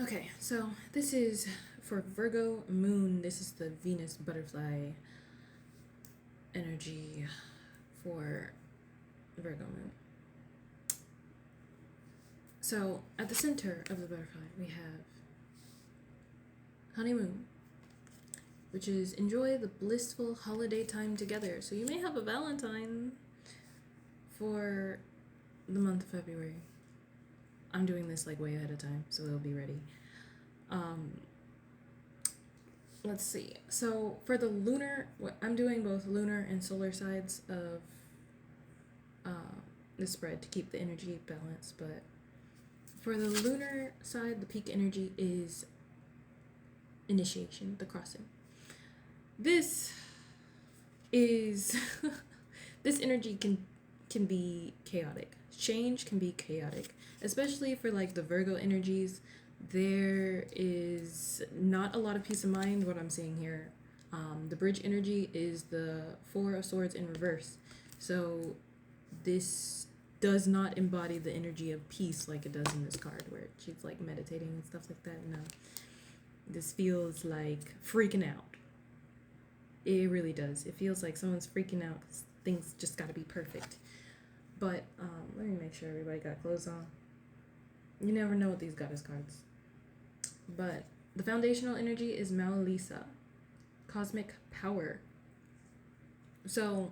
Okay, so this is for Virgo moon. This is the Venus butterfly energy for Virgo moon. So at the center of the butterfly, we have honeymoon, which is enjoy the blissful holiday time together. So you may have a Valentine for the month of February. I'm doing this like way ahead of time, so it'll be ready. Um, let's see. So for the lunar, I'm doing both lunar and solar sides of the spread to keep the energy balanced. But for the lunar side, the peak energy is initiation, the crossing. This is this energy can be chaotic. Change can be chaotic, especially for like the Virgo energies. There is not a lot of peace of mind. What I'm seeing here, the bridge energy is the Four of Swords in reverse. So this does not embody the energy of peace like it does in this card, where she's like meditating and stuff like that. No, this feels like freaking out. It really does. It feels like someone's freaking out because things just got to be perfect. But let me make sure everybody got clothes on. You never know with these goddess cards. But the foundational energy is Malisa, cosmic power. So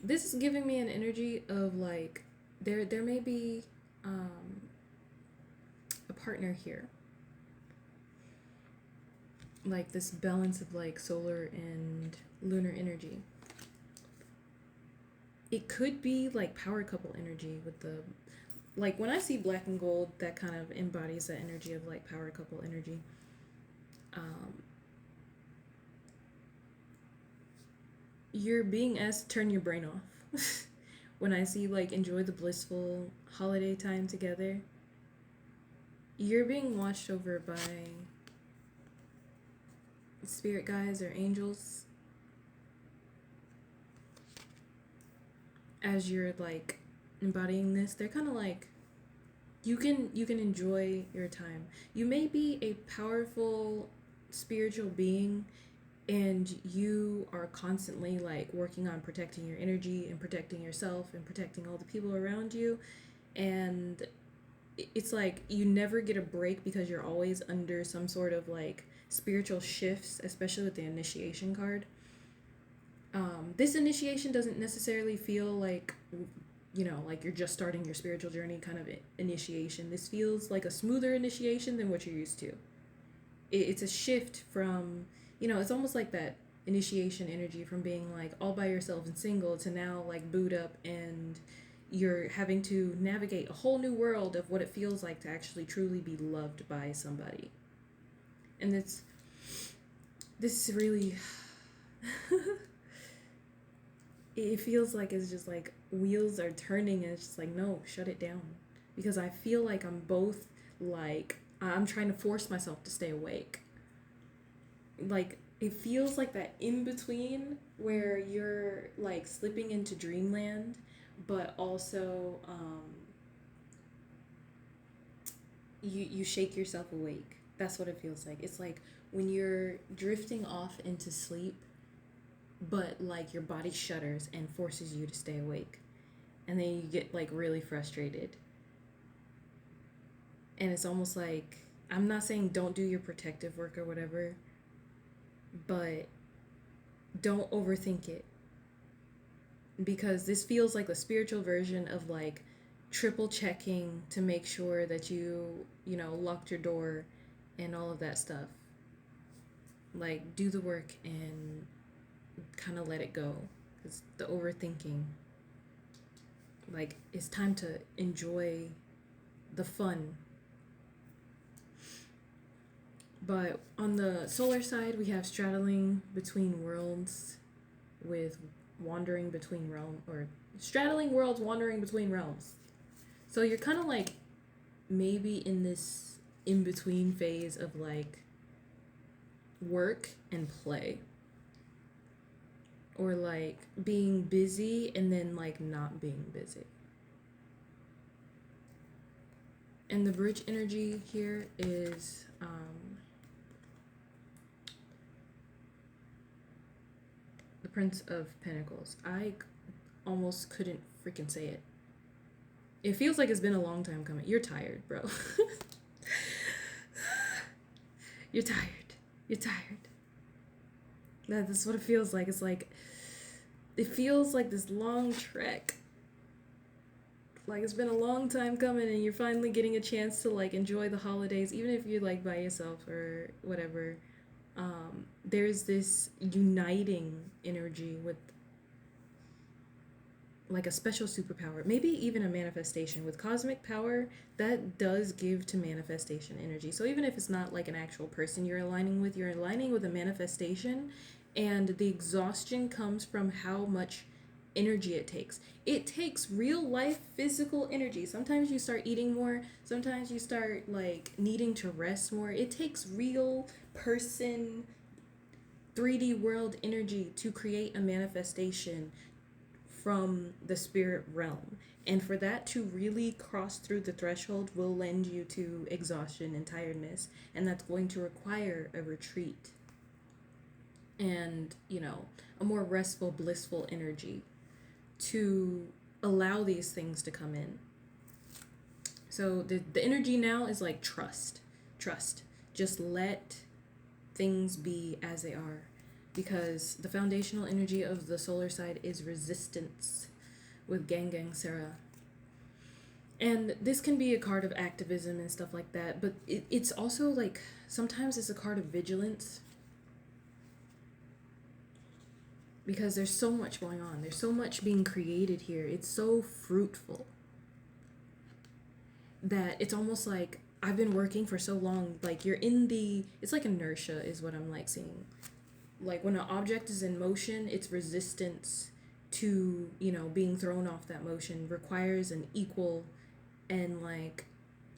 this is giving me an energy of like there may be a partner here, like this balance of like solar and lunar energy. It could be like power couple energy with the, like when I see black and gold, that kind of embodies that energy of like power couple energy. You're being asked to turn your brain off. When I see like enjoy the blissful holiday time together, you're being watched over by spirit guides or angels as you're like embodying this. They're kind of like you can enjoy your time. You may be a powerful spiritual being and you are constantly like working on protecting your energy and protecting yourself and protecting all the people around you, and it's like you never get a break because you're always under some sort of like spiritual shifts, especially with the initiation card. This initiation doesn't necessarily feel like, like you're just starting your spiritual journey kind of initiation. This feels like a smoother initiation than what you're used to. It's a shift from, it's almost like that initiation energy from being like all by yourself and single to now like boot up, and you're having to navigate a whole new world of what it feels like to actually truly be loved by somebody. And this is really it feels like it's just like wheels are turning and it's just like, no, shut it down, because I feel like I'm both like I'm trying to force myself to stay awake. Like it feels like that in between where you're like slipping into dreamland, but also you shake yourself awake. That's what it feels like. It's like when you're drifting off into sleep, but like your body shudders and forces you to stay awake, and then you get like really frustrated, and it's almost like, I'm not saying don't do your protective work or whatever, but don't overthink it, because this feels like a spiritual version of like triple checking to make sure that you locked your door and all of that stuff. Like do the work and kind of let it go, because the overthinking, like it's time to enjoy the fun. But on the solar side, we have straddling between worlds with wandering between realm, or straddling worlds, wandering between realms. So you're kind of like maybe in this in between phase of like work and play, or like being busy and then like not being busy. And the bridge energy here is the Prince of Pentacles. I almost couldn't freaking say it. It feels like it's been a long time coming. You're tired, bro. You're tired. You're tired. That's what it feels like. It's like, it feels like this long trek. Like it's been a long time coming and you're finally getting a chance to like enjoy the holidays, even if you're like by yourself or whatever. There's this uniting energy with like a special superpower, maybe even a manifestation. With cosmic power, that does give to manifestation energy. So even if it's not like an actual person you're aligning with a manifestation, and the exhaustion comes from how much energy it takes. It takes real life physical energy. Sometimes you start eating more, sometimes you start like needing to rest more. It takes real person 3D world energy to create a manifestation from the spirit realm. And for that to really cross through the threshold will lend you to exhaustion and tiredness. And that's going to require a retreat and, you know, a more restful, blissful energy to allow these things to come in. So the energy now is like trust. Trust. Just let things be as they are. Because the foundational energy of the solar side is resistance with Gangang Sarah. And this can be a card of activism and stuff like that, but it's also like, sometimes it's a card of vigilance. Because there's so much going on. There's so much being created here. It's so fruitful that it's almost like I've been working for so long. Like you're in the, it's like inertia is what I'm like seeing. Like when an object is in motion, its resistance to, you know, being thrown off that motion requires an equal and like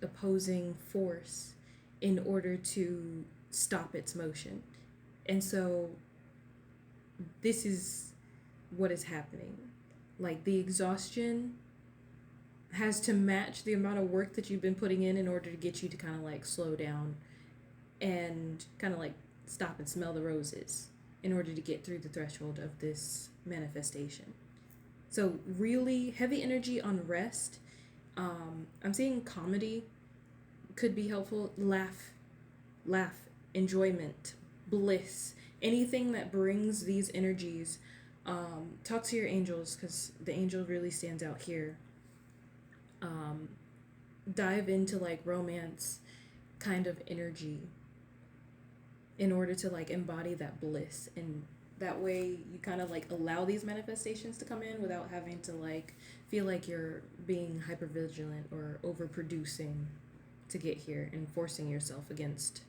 opposing force in order to stop its motion. And so this is what is happening. Like the exhaustion has to match the amount of work that you've been putting in order to get you to kind of like slow down and kind of like stop and smell the roses in order to get through the threshold of this manifestation. So really heavy energy on rest. I'm seeing comedy could be helpful. Laugh, enjoyment, bliss, anything that brings these energies. Talk to your angels, because the angel really stands out here. Dive into like romance kind of energy in order to like embody that bliss, and that way you kind of like allow these manifestations to come in without having to like feel like you're being hyper vigilant or overproducing to get here and forcing yourself against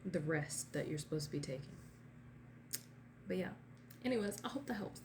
the rest that you're supposed to be taking. But yeah, anyways, I hope that helps.